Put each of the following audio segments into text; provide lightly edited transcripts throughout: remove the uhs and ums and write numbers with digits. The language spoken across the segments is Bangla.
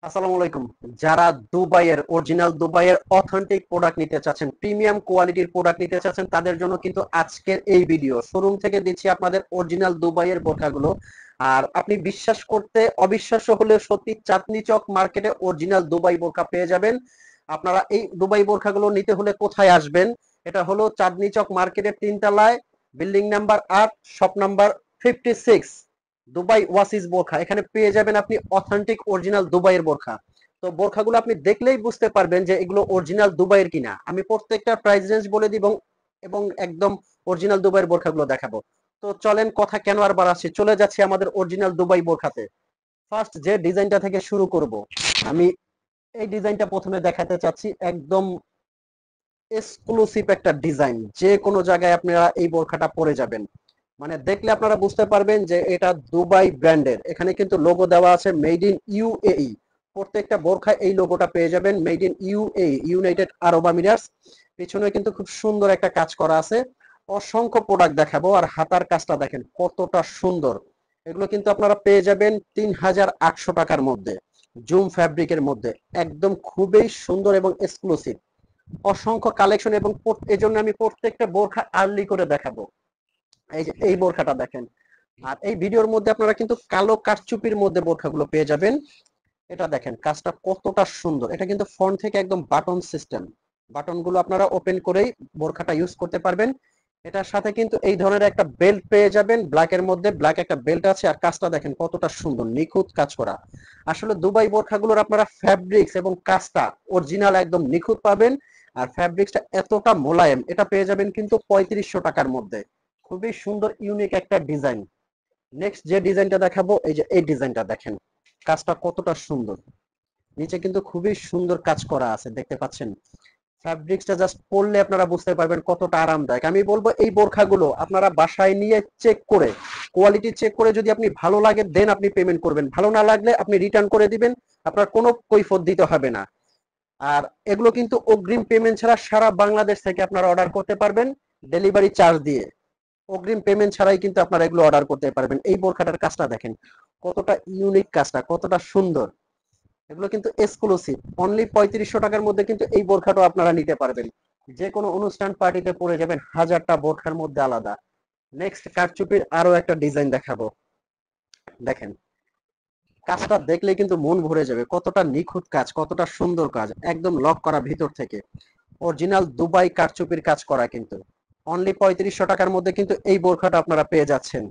আসসালামু আলাইকুম। যারা দুবাইয়ের অরিজিনাল দুবাইয়ের অথেন্টিক প্রোডাক্ট নিতে চাচ্ছেন, প্রিমিয়াম কোয়ালিটির প্রোডাক্ট নিতে চাচ্ছেন, তাদের জন্য কিন্তু আজকের এই ভিডিও। শোরুম থেকে দিচ্ছি আপনাদের অরিজিনাল দুবাইয়ের বোরখাগুলো। আর আপনি বিশ্বাস করতে অবিশ্বাস্য হলেও সত্যি, চাঁদনি চক মার্কেটে অরিজিনাল দুবাই বোরখা পেয়ে যাবেন। আপনারা এই দুবাই বোরখাগুলো নিতে হলে কোথায় আসবেন? এটা হলো চাঁদনি চক মার্কেটের 3 তলায়, building number 8, shop number 56, Dubai oasis বোরখা। এখানে পেয়ে যাবেন আপনি অথেন্টিক অরিজিনাল দুবাইয়ের বোরখা। তো বোরখাগুলো আপনি দেখলেই বুঝতে পারবেন যে এগুলো অরিজিনাল দুবাইয়ের কিনা। আমি প্রত্যেকটা প্রাইস রেঞ্জ বলে দিব এবং একদম অরিজিনাল দুবাইয়ের বোরখাগুলো দেখাবো। তো চলেন কথা কেন আর বাড়াচ্ছি, চলে যাচ্ছি আমাদের অরিজিনাল দুবাই বোরখাতে। ফার্স্ট যে ডিজাইনটা থেকে শুরু করব, আমি এই ডিজাইনটা প্রথমে দেখাতে চাচ্ছি। একদম এক্সক্লুসিভ একটা ডিজাইন, যে কোনো জায়গায় আপনারা এই বোরখাটা পরে যাবেন, মানে দেখলে আপনারা বুঝতে পারবেন যে এটা দুবাই ব্র্যান্ডের। এখানে কিন্তু লোগো দেওয়া আছে মেড ইন ইউএই। প্রত্যেকটা বোরখায় এই লোগোটা পেয়ে যাবেন, made in UAE, United Arab Emirates. পিছনে কিন্তু খুব সুন্দর একটা কাজ করা আছে। অসংখ্য প্রোডাক্ট দেখাবো। আর হাতার কাজটা দেখেন কতটা সুন্দর। এগুলো কিন্তু আপনারা পেয়ে যাবেন 3800 টাকার মধ্যে, জুম ফ্যাব্রিকের মধ্যে। একদম খুবই সুন্দর এবং এক্সক্লুসিভ। অসংখ্য কালেকশন, এবং এই জন্য আমি প্রত্যেকটা বোরখা আর্লি করে দেখাবো। এই যে এই বোরখাটা দেখেন। আর এই ভিডিওর মধ্যে আপনারা কিন্তু কালো কারচুপির মধ্যে বোরখাগুলো পেয়ে যাবেন। এটা দেখেন কাজটা কতটা সুন্দর। এটা কিন্তু ফ্রন্ট থেকে একদম বাটন সিস্টেম। বাটনগুলো আপনারা ওপেন করেই বোরখাটা ইউজ করতে পারবেন। এটার সাথে কিন্তু এই ধরনের একটা বেল্ট পেয়ে যাবেন, ব্ল্যাকের মধ্যে ব্ল্যাক একটা বেল্ট আছে। আর কাজটা দেখেন কতটা সুন্দর, নিখুঁত কাজ করা। আসলে দুবাই বোরখাগুলোর আপনারা ফ্যাব্রিক্স এবং কাজটা অরিজিনাল একদম নিখুঁত পাবেন। আর ফ্যাব্রিক্সটা এতটা মোলায়েম, এটা পেয়ে যাবেন কিন্তু 3500 টাকার মধ্যে। খুবই সুন্দর ইউনিক একটা ডিজাইন। নেক্সট যে ডিজাইনটা দেখাবো, এই যে এই ডিজাইনটা দেখেন কাজটা কতটা সুন্দর। নিচে কিন্তু খুবই সুন্দর কাজ করা আছে, দেখতে পাচ্ছেন। ফ্যাব্রিক্সটা জাস্ট পরলে আপনারা বুঝতে পারবেন কতটা আরামদায়ক। আমি বলবো এই বোরখাগুলো আপনারা বাসায় নিয়ে চেক করে, কোয়ালিটি চেক করে, যদি আপনি ভালো লাগে দেন আপনি পেমেন্ট করবেন, ভালো না লাগলে আপনি রিটার্ন করে দিবেন। আপনার কোনো কৈফিয়ত দিতে হবে না। আর এগুলো কিন্তু অগ্রিম পেমেন্ট ছাড়া সারা বাংলাদেশ থেকে আপনারা অর্ডার করতে পারবেন, ডেলিভারি চার্জ দিয়ে। অগ্রিম পেমেন্ট ছাড়াই কিন্তু আপনারা এগুলো অর্ডার করতে পারবেন। এই বোরখাটার কাজটা দেখেন কতটা ইউনিক, কাজটা কতটা সুন্দর। এগুলো কিন্তু এক্সক্লুসিভ। অনলি 3500 টাকার মধ্যে কিন্তু এই বোরখাটা আপনারা নিতে পারবেন। যে কোনো অনুষ্ঠান পার্টিতে পরে যাবেন, হাজারটা বোরখার মধ্যে আলাদা। নেক্সট কারচুপির আরো একটা ডিজাইন দেখাবো। দেখেন কাজটা দেখলে কিন্তু মন ভরে যাবে, কতটা নিখুঁত কাজ, কতটা সুন্দর কাজ, একদম লক করা ভিতর থেকে। অরিজিনাল দুবাই কারচুপির কাজ করা কিন্তু। অনলি 3500 টাকার মধ্যে কিন্তু এই বোরখাটা আপনারা পেয়ে যাচ্ছেন।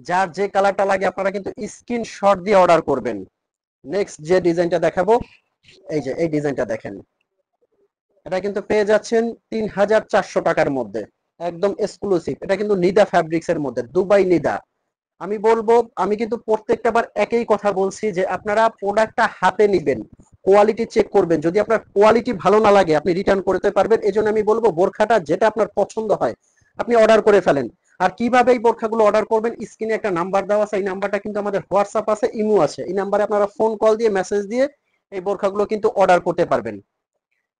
যার যে কালারটা লাগে আপনারা কিন্তু স্ক্রিনশট দিয়ে অর্ডার করবেন। নেক্সট যে ডিজাইনটা দেখাবো, এই যে এই ডিজাইনটা দেখেন। এটা কিন্তু পেয়ে যাচ্ছেন 3400 টাকার মধ্যে, একদম এক্সক্লুসিভ। এটা কিন্তু নিদা ফ্যাব্রিক্স এর মধ্যে, দুবাই নিদা। আমি বলবো, আমি কিন্তু প্রত্যেকটা বার একই কথা বলছি যে আপনারা প্রোডাক্টটা হাতে নিবেন, কোয়ালিটি চেক করবেন। যদি আপনার কোয়ালিটি ভালো না লাগে আপনি রিটার্ন করতে পারবেন। এই জন্য আমি বলবো বোরখাটা যেটা আপনার পছন্দ হয় আপনি অর্ডার করে ফেলেন। আর কিভাবে এই বোরখাগুলো অর্ডার করবেন, স্ক্রিনে একটা নাম্বার দেওয়া আছে, এই নাম্বারটা কিন্তু আমাদের হোয়াটসঅ্যাপ আছে, ইমো আছে। এই নাম্বারে আপনারা ফোন কল দিয়ে মেসেজ দিয়ে এই বোরখাগুলো কিন্তু অর্ডার করতে পারবেন।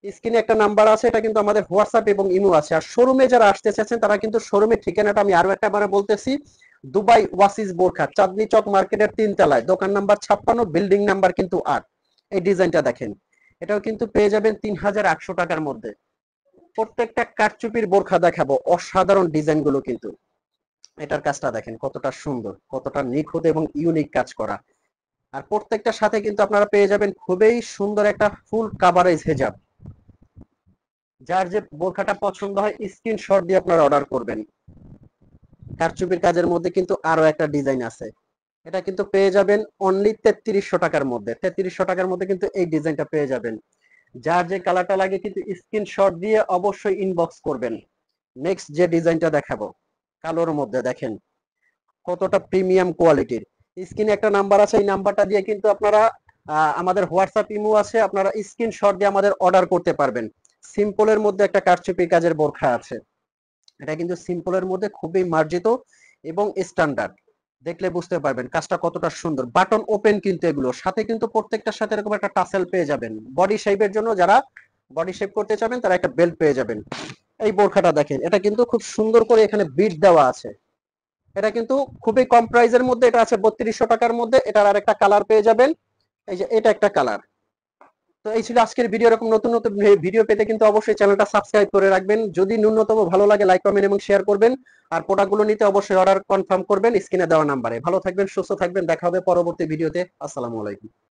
স্ক্রিনে একটা নাম্বার আছে, এটা কিন্তু আমাদের হোয়াটসঅ্যাপ এবং ইমো আছে। আর শোরুমে যারা আসতে চাচ্ছেন তারা কিন্তু শোরুমের ঠিকানাটা আমি আরো একটা বারে বলতেছি। দুবাই ওয়াসিস বোরখা, চাঁদনি চক মার্কেটের 3 তলায়, দোকান নাম্বার 56, বিল্ডিং নাম্বার কিন্তু 8। এই ডিজাইনটা দেখেন, এটাও কিন্তু পেয়ে যাবেন 3800 টাকার মধ্যে। প্রত্যেকটা কারচুপির বোরখা দেখাবো, অসাধারণ ডিজাইন গুলো কিন্তু। এটার কাজটা দেখেন কতটা সুন্দর, কতটা নিখুঁত এবং ইউনিক কাজ করা। আর প্রত্যেকটার সাথে কিন্তু আপনারা পেয়ে যাবেন খুবই সুন্দর একটা ফুল কাভারেজ হেজাব। যার যে বোরখাটা পছন্দ হয় স্ক্রিনশট দিয়ে আপনারা অর্ডার করবেন। কারচুপির কাজের মধ্যে কিন্তু আরো একটা ডিজাইন আছে। এটা কিন্তু পেয়ে যাবেন অনলি 3300 টাকার মধ্যে। 3300 টাকার মধ্যে কিন্তু এই ডিজাইনটা পেয়ে যাবেন। যার যে কালারটা লাগে কিন্তু স্ক্রিনশট দিয়ে অবশ্যই ইনবক্স করবেন। নেক্সট যে ডিজাইনটা দেখাবো, কালোর মধ্যে দেখেন কতটা প্রিমিয়াম কোয়ালিটির। স্ক্রিনে একটা নাম্বার আছে, এই নাম্বারটা দিয়ে কিন্তু আপনারা আমাদের হোয়াটসঅ্যাপ ইমো আছে, আপনারা স্ক্রিনশট দিয়ে আমাদের অর্ডার করতে পারবেন। সিম্পলের মধ্যে একটা কারচুপি কাজের বোরখা আছে। এটা কিন্তু সিম্পলের মধ্যে খুবই মার্জিত এবং স্ট্যান্ডার্ড। দেখলে বুঝতে পারবেন কাজটা কতটা সুন্দর। বাটন ওপেন কিন্তু এগুলো, সাথে কিন্তু প্রত্যেকটার সাথে এরকম একটা টাসেল পেয়ে যাবেন। বডি শেপের জন্য যারা বডি শেপ করতে চাবেন তারা একটা বেল্ট পেয়ে যাবেন। এই বোরখাটা দেখেন, এটা কিন্তু খুব সুন্দর করে এখানে বিট দেওয়া আছে। এটা কিন্তু খুবই কম প্রাইজের মধ্যে, এটা আছে 3200 টাকার মধ্যে। এটার আরেকটা কালার পেয়ে যাবেন, এই যে এটা একটা কালার। তো এই ছিল আজকের ভিডিও। এরকম নতুন নতুন ভিডিও পেতে কিন্তু অবশ্যই চ্যানেলটা সাবস্ক্রাইব করে রাখবেন। যদি ন্যূনতম ভালো লাগে লাইক কমেন্ট এবং শেয়ার করবেন। আর প্রোডাক্টগুলো নিতে অবশ্যই অর্ডার কনফার্ম করবেন স্ক্রিনে দেওয়া নাম্বারে। ভালো থাকবেন, সুস্থ থাকবেন, দেখা হবে পরবর্তী ভিডিওতে। আসসালামু আলাইকুম।